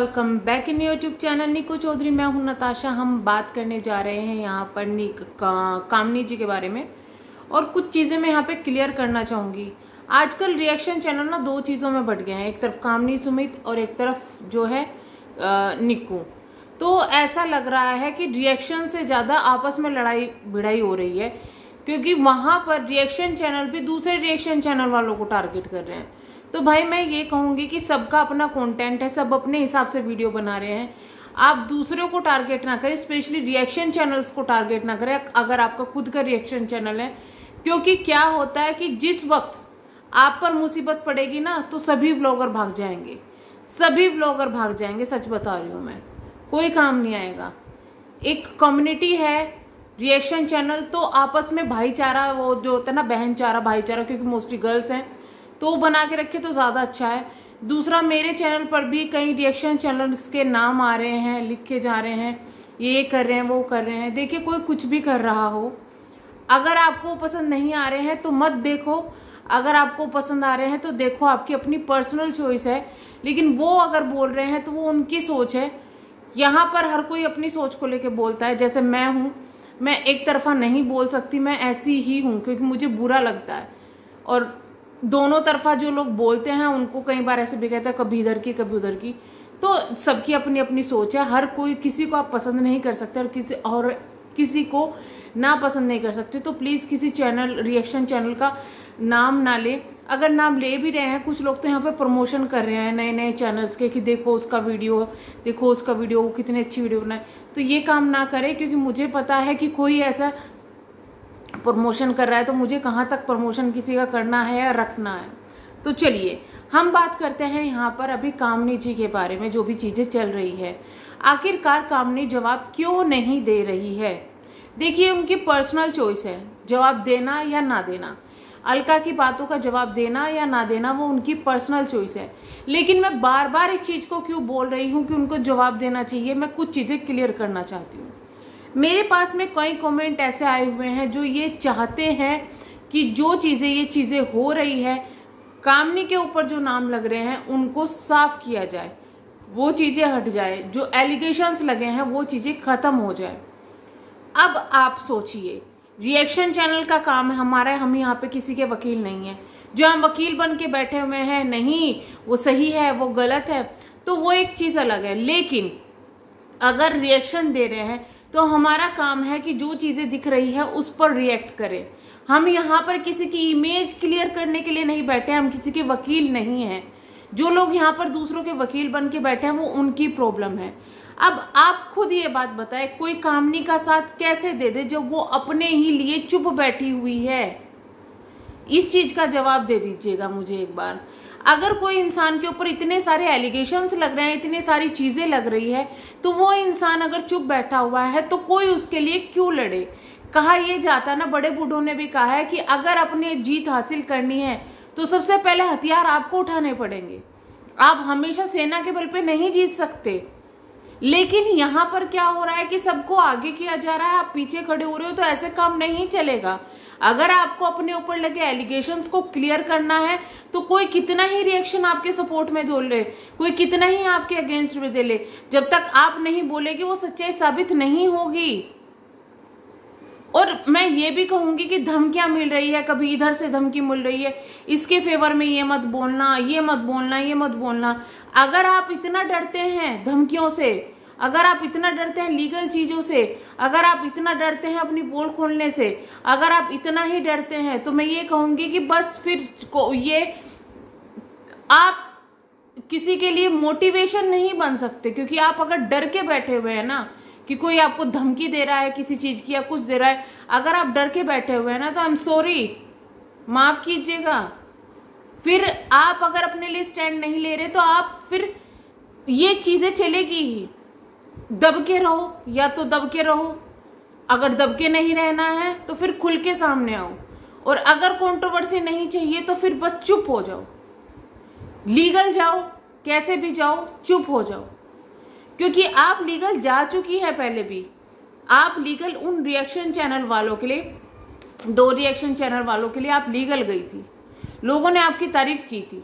Welcome back in YouTube channel Niku Chaudhary. मैं हूं नताशा। हम बात करने जा रहे हैं यहाँ पर कामनी जी के बारे में और कुछ चीज़ें मैं यहाँ पे क्लियर करना चाहूँगी। आजकल रिएक्शन चैनल ना दो चीज़ों में बट गए हैं, एक तरफ कामनी सुमित और एक तरफ जो है निक्कू। तो ऐसा लग रहा है कि रिएक्शन से ज़्यादा आपस में लड़ाई भिड़ाई हो रही है, क्योंकि वहाँ पर रिएक्शन चैनल भी दूसरे रिएक्शन चैनल वालों को टारगेट कर रहे हैं। तो भाई मैं ये कहूँगी कि सबका अपना कंटेंट है, सब अपने हिसाब से वीडियो बना रहे हैं। आप दूसरों को टारगेट ना करें, स्पेशली रिएक्शन चैनल्स को टारगेट ना करें अगर आपका खुद का रिएक्शन चैनल है। क्योंकि क्या होता है कि जिस वक्त आप पर मुसीबत पड़ेगी ना तो सभी ब्लॉगर भाग जाएंगे, सभी ब्लॉगर भाग जाएंगे। सच बता रही हूँ मैं, कोई काम नहीं आएगा। एक कम्युनिटी है रिएक्शन चैनल, तो आपस में भाईचारा, वो जो होता है ना बहनचारा भाईचारा, क्योंकि मोस्टली गर्ल्स हैं, तो बना के रखे तो ज़्यादा अच्छा है। दूसरा, मेरे चैनल पर भी कई रिएक्शन चैनल्स के नाम आ रहे हैं, लिखे जा रहे हैं, ये कर रहे हैं वो कर रहे हैं। देखिए, कोई कुछ भी कर रहा हो, अगर आपको पसंद नहीं आ रहे हैं तो मत देखो, अगर आपको पसंद आ रहे हैं तो देखो। आपकी अपनी पर्सनल चॉइस है, लेकिन वो अगर बोल रहे हैं तो वो उनकी सोच है। यहाँ पर हर कोई अपनी सोच को लेके बोलता है। जैसे मैं हूँ, मैं एक तरफा नहीं बोल सकती, मैं ऐसी ही हूँ क्योंकि मुझे बुरा लगता है। और दोनों तरफा जो लोग बोलते हैं उनको कई बार ऐसे भी कहता है, कभी इधर की कभी उधर की। तो सबकी अपनी अपनी सोच है। हर कोई, किसी को आप पसंद नहीं कर सकते और किसी को ना पसंद नहीं कर सकते। तो प्लीज़ किसी चैनल, रिएक्शन चैनल का नाम ना ले। अगर नाम ले भी रहे हैं, कुछ लोग तो यहाँ पे प्रमोशन कर रहे हैं नए नए चैनल्स के कि देखो उसका वीडियो, देखो उसका वीडियो, वो कितनी अच्छी वीडियो बनाए। तो ये काम ना करें, क्योंकि मुझे पता है कि कोई ऐसा प्रमोशन कर रहा है, तो मुझे कहाँ तक प्रमोशन किसी का करना है या रखना है। तो चलिए हम बात करते हैं यहाँ पर अभी कामनी जी के बारे में, जो भी चीज़ें चल रही है। आखिरकार कामनी जवाब क्यों नहीं दे रही है? देखिए, उनकी पर्सनल चॉइस है, जवाब देना या ना देना। अलका की बातों का जवाब देना या ना देना वो उनकी पर्सनल चॉइस है। लेकिन मैं बार बार इस चीज़ को क्यों बोल रही हूँ कि उनको जवाब देना चाहिए? मैं कुछ चीज़ें क्लियर करना चाहती हूँ। मेरे पास में कई कमेंट ऐसे आए हुए हैं जो ये चाहते हैं कि जो चीज़ें, ये चीज़ें हो रही है, कामनी के ऊपर जो नाम लग रहे हैं उनको साफ किया जाए, वो चीज़ें हट जाए, जो एलिगेशंस लगे हैं वो चीज़ें ख़त्म हो जाए। अब आप सोचिए, रिएक्शन चैनल का काम है हमारा, हम यहाँ पे किसी के वकील नहीं है। जो हम वकील बन के बैठे हुए हैं, नहीं वो सही है वो गलत है, तो वो एक चीज़ अलग है। लेकिन अगर रिएक्शन दे रहे हैं तो हमारा काम है कि जो चीज़ें दिख रही है उस पर रिएक्ट करें। हम यहाँ पर किसी की इमेज क्लियर करने के लिए नहीं बैठे, हम किसी के वकील नहीं हैं। जो लोग यहाँ पर दूसरों के वकील बन के बैठे हैं वो उनकी प्रॉब्लम है। अब आप खुद ये बात बताएं, कोई कामनी का साथ कैसे दे दे जब वो अपने ही लिए चुप बैठी हुई है? इस चीज़ का जवाब दे दीजिएगा मुझे एक बार। अगर कोई इंसान के ऊपर इतने सारे एलिगेशंस लग रहे हैं, इतनी सारी चीज़ें लग रही है, तो वो इंसान अगर चुप बैठा हुआ है तो कोई उसके लिए क्यों लड़े? कहा यह जाता ना, बड़े बूढ़ों ने भी कहा है कि अगर अपने जीत हासिल करनी है तो सबसे पहले हथियार आपको उठाने पड़ेंगे। आप हमेशा सेना के बल पे नहीं जीत सकते। लेकिन यहाँ पर क्या हो रहा है कि सबको आगे किया जा रहा है, आप पीछे खड़े हो रहे हो, तो ऐसे काम नहीं चलेगा। अगर आपको अपने ऊपर लगे एलिगेशंस को क्लियर करना है तो कोई कितना ही रिएक्शन आपके सपोर्ट में दे ले, कोई कितना ही आपके अगेंस्ट में दे ले, जब तक आप नहीं बोलेगी वो सच्चाई साबित नहीं होगी। और मैं ये भी कहूंगी कि धमकियां मिल रही है, कभी इधर से धमकी मिल रही है, इसके फेवर में ये मत बोलना, ये मत बोलना, ये मत बोलना। अगर आप इतना डरते हैं धमकियों से, अगर आप इतना डरते हैं लीगल चीज़ों से, अगर आप इतना डरते हैं अपनी पोल खोलने से, अगर आप इतना ही डरते हैं, तो मैं ये कहूँगी कि बस फिर ये आप किसी के लिए मोटिवेशन नहीं बन सकते। क्योंकि आप अगर डर के बैठे हुए हैं ना कि कोई आपको धमकी दे रहा है किसी चीज़ की या कुछ दे रहा है, अगर आप डर के बैठे हुए हैं ना, तो आई एम सॉरी, माफ़ कीजिएगा। फिर आप अगर अपने लिए स्टैंड नहीं ले रहे तो आप फिर ये चीज़ें चलेगी ही। दब के रहो, या तो दब के रहो, अगर दब के नहीं रहना है तो फिर खुल के सामने आओ, और अगर कंट्रोवर्सी नहीं चाहिए तो फिर बस चुप हो जाओ, लीगल जाओ, कैसे भी जाओ, चुप हो जाओ। क्योंकि आप लीगल जा चुकी है पहले भी। आप लीगल उन रिएक्शन चैनल वालों के लिए, 2 रिएक्शन चैनल वालों के लिए आप लीगल गई थी, लोगों ने आपकी तारीफ की थी।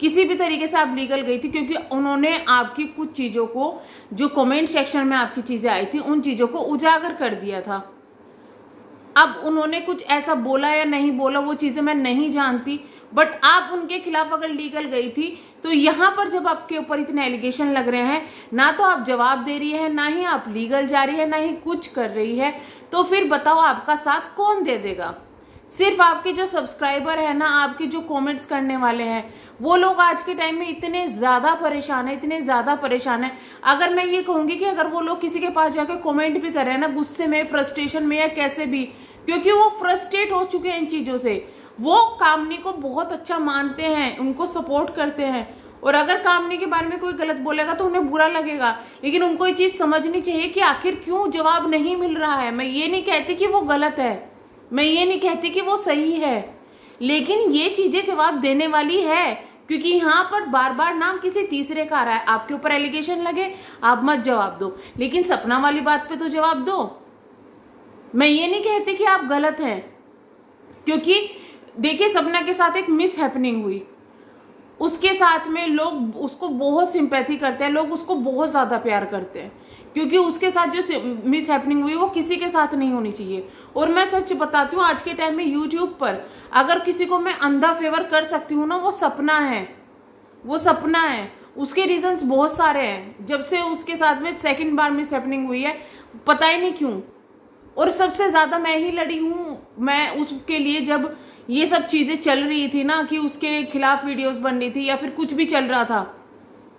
किसी भी तरीके से आप लीगल गई थी, क्योंकि उन्होंने आपकी कुछ चीजों को, जो कमेंट सेक्शन में आपकी चीजें आई थी, उन चीजों को उजागर कर दिया था। अब उन्होंने कुछ ऐसा बोला या नहीं बोला वो चीजें मैं नहीं जानती, बट आप उनके खिलाफ अगर लीगल गई थी तो यहाँ पर जब आपके ऊपर इतने एलिगेशन लग रहे हैं, ना तो आप जवाब दे रही है, ना ही आप लीगल जा रही है, ना ही कुछ कर रही है, तो फिर बताओ आपका साथ कौन दे देगा? सिर्फ आपके जो सब्सक्राइबर है ना, आपके जो कमेंट्स करने वाले हैं, वो लोग आज के टाइम में इतने ज्यादा परेशान है, इतने ज्यादा परेशान है। अगर मैं ये कहूंगी कि अगर वो लोग किसी के पास जाकर कमेंट भी कर रहे हैं ना, गुस्से में, फ्रस्ट्रेशन में या कैसे भी, क्योंकि वो फ्रस्ट्रेट हो चुके हैं इन चीजों से, वो कामनी को बहुत अच्छा मानते हैं, उनको सपोर्ट करते हैं, और अगर कामनी के बारे में कोई गलत बोलेगा तो उन्हें बुरा लगेगा। लेकिन उनको ये चीज समझनी चाहिए कि आखिर क्यों जवाब नहीं मिल रहा है। मैं ये नहीं कहती कि वो गलत है, मैं ये नहीं कहती कि वो सही है, लेकिन ये चीजें जवाब देने वाली है, क्योंकि यहाँ पर बार बार नाम किसी तीसरे का आ रहा है। आपके ऊपर एलिगेशन लगे, आप मत जवाब दो, लेकिन सपना वाली बात पे तो जवाब दो। मैं ये नहीं कहती कि आप गलत हैं, क्योंकि देखिए सपना के साथ एक मिस हैपनिंग हुई, उसके साथ में लोग उसको बहुत सिंपैथी करते हैं, लोग उसको बहुत ज्यादा प्यार करते हैं, क्योंकि उसके साथ जो मिस हैपनिंग हुई वो किसी के साथ नहीं होनी चाहिए। और मैं सच बताती हूँ, आज के टाइम में यूट्यूब पर अगर किसी को मैं अंधा फेवर कर सकती हूँ ना, वो सपना है, वो सपना है। उसके रीजंस बहुत सारे हैं, जब से उसके साथ में सेकंड बार मिस हैपनिंग हुई है, पता ही नहीं क्यों। और सबसे ज्यादा मैं ही लड़ी हूँ, मैं उसके लिए जब ये सब चीजें चल रही थी ना, कि उसके खिलाफ वीडियोस बन रही थी या फिर कुछ भी चल रहा था,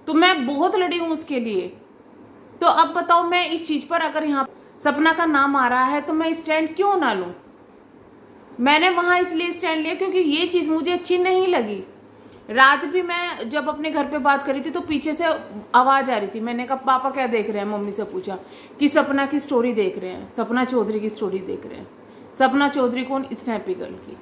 तो मैं बहुत लड़ी हूँ उसके लिए। तो अब बताओ, मैं इस चीज पर अगर यहाँ सपना का नाम आ रहा है तो मैं स्टैंड क्यों ना लूं? मैंने वहां इसलिए स्टैंड लिया क्योंकि ये चीज मुझे अच्छी नहीं लगी। रात भी मैं जब अपने घर पे बात करी थी तो पीछे से आवाज आ रही थी, मैंने कहा पापा क्या देख रहे हैं? मम्मी से पूछा कि सपना की स्टोरी देख रहे हैं, सपना चौधरी की स्टोरी देख रहे हैं। सपना चौधरी कौन? स्नैपी गर्ल की।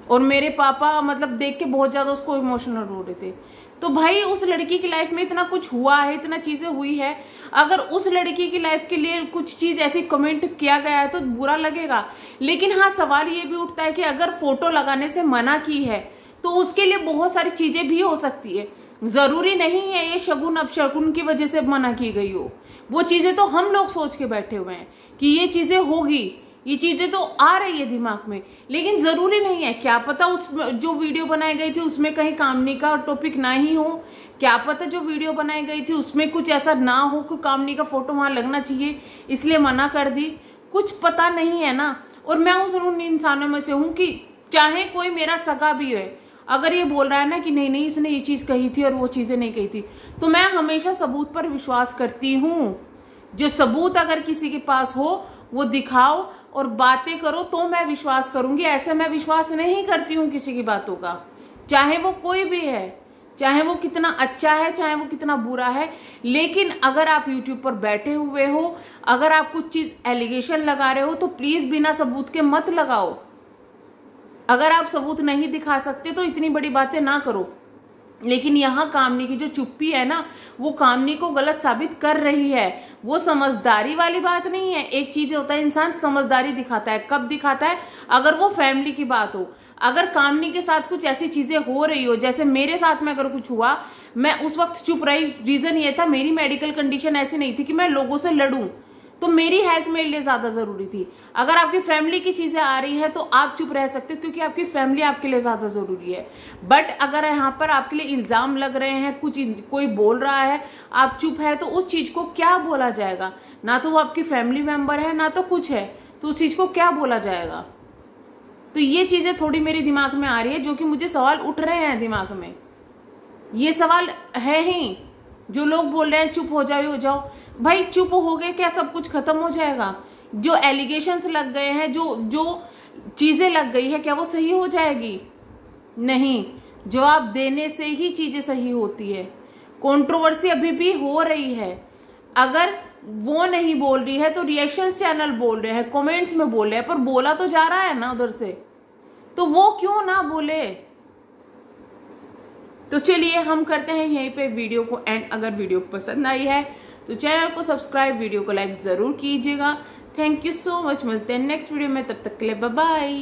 और मेरे पापा मतलब देख के बहुत ज्यादा उसको इमोशनल हो रहे थे। तो भाई उस लड़की की लाइफ में इतना कुछ हुआ है, इतना चीजें हुई है, अगर उस लड़की की लाइफ के लिए कुछ चीज ऐसी कमेंट किया गया है तो बुरा लगेगा। लेकिन हाँ, सवाल ये भी उठता है कि अगर फोटो लगाने से मना की है तो उसके लिए बहुत सारी चीजें भी हो सकती है। जरूरी नहीं है ये शगुन अपशगुन की वजह से मना की गई हो। वो चीजें तो हम लोग सोच के बैठे हुए हैं कि ये चीजें होगी, ये चीजें तो आ रही है दिमाग में, लेकिन जरूरी नहीं है। क्या पता उस जो वीडियो बनाई गई थी उसमें कहीं कामनी का टॉपिक ना ही हो, क्या पता जो वीडियो बनाई गई थी उसमें कुछ ऐसा ना हो कि कामनी का फोटो वहां लगना चाहिए इसलिए मना कर दी, कुछ पता नहीं है ना। और मैं उन इंसानों में से हूं कि चाहे कोई मेरा सगा भी है, अगर ये बोल रहा है ना कि नहीं नहीं इसने ये चीज कही थी और वो चीजें नहीं कही थी, तो मैं हमेशा सबूत पर विश्वास करती हूँ। जो सबूत अगर किसी के पास हो वो दिखाओ और बातें करो तो मैं विश्वास करूंगी। ऐसे मैं विश्वास नहीं करती हूँ किसी की बातों का, चाहे वो कोई भी है, चाहे वो कितना अच्छा है, चाहे वो कितना बुरा है। लेकिन अगर आप YouTube पर बैठे हुए हो, अगर आप कुछ चीज एलिगेशन लगा रहे हो तो प्लीज बिना सबूत के मत लगाओ। अगर आप सबूत नहीं दिखा सकते तो इतनी बड़ी बातें ना करो। लेकिन यहाँ कामनी की जो चुप्पी है ना, वो कामनी को गलत साबित कर रही है। वो समझदारी वाली बात नहीं है। एक चीज होता है इंसान समझदारी दिखाता है, कब दिखाता है? अगर वो फैमिली की बात हो। अगर कामनी के साथ कुछ ऐसी चीजें हो रही हो, जैसे मेरे साथ में अगर कुछ हुआ, मैं उस वक्त चुप रही, रीजन ये था मेरी मेडिकल कंडीशन ऐसी नहीं थी कि मैं लोगों से लड़ूं, तो मेरी हेल्थ मेरे लिए ज्यादा जरूरी थी। अगर आपकी फैमिली की चीजें आ रही है तो आप चुप रह सकते हो क्योंकि आपकी फैमिली आपके लिए ज्यादा जरूरी है। बट अगर यहाँ पर आपके लिए इल्जाम लग रहे हैं, कुछ कोई बोल रहा है, आप चुप है, तो उस चीज को क्या बोला जाएगा? ना तो वो आपकी फैमिली मेंबर है, ना तो कुछ है, तो उस चीज को क्या बोला जाएगा? तो ये चीजें थोड़ी मेरे दिमाग में आ रही है, जो कि मुझे सवाल उठ रहे हैं दिमाग में। ये सवाल है ही, जो लोग बोल रहे हैं चुप हो जाओ, भाई चुप हो गए क्या सब कुछ खत्म हो जाएगा? जो एलिगेशंस लग गए हैं, जो चीजें लग गई है, क्या वो सही हो जाएगी? नहीं, जवाब देने से ही चीजें सही होती है। कंट्रोवर्सी अभी भी हो रही है। अगर वो नहीं बोल रही है तो रिएक्शन चैनल बोल रहे हैं, कमेंट्स में बोल रहे हैं, पर बोला तो जा रहा है ना उधर से, तो वो क्यों ना बोले? तो चलिए हम करते हैं यहीं पे वीडियो को एंड। अगर वीडियो पसंद आई है तो चैनल को सब्सक्राइब, वीडियो को लाइक जरूर कीजिएगा। Thank you so much. मिलते हैं नेक्स्ट वीडियो में, तब तक के लिए बाय बाय।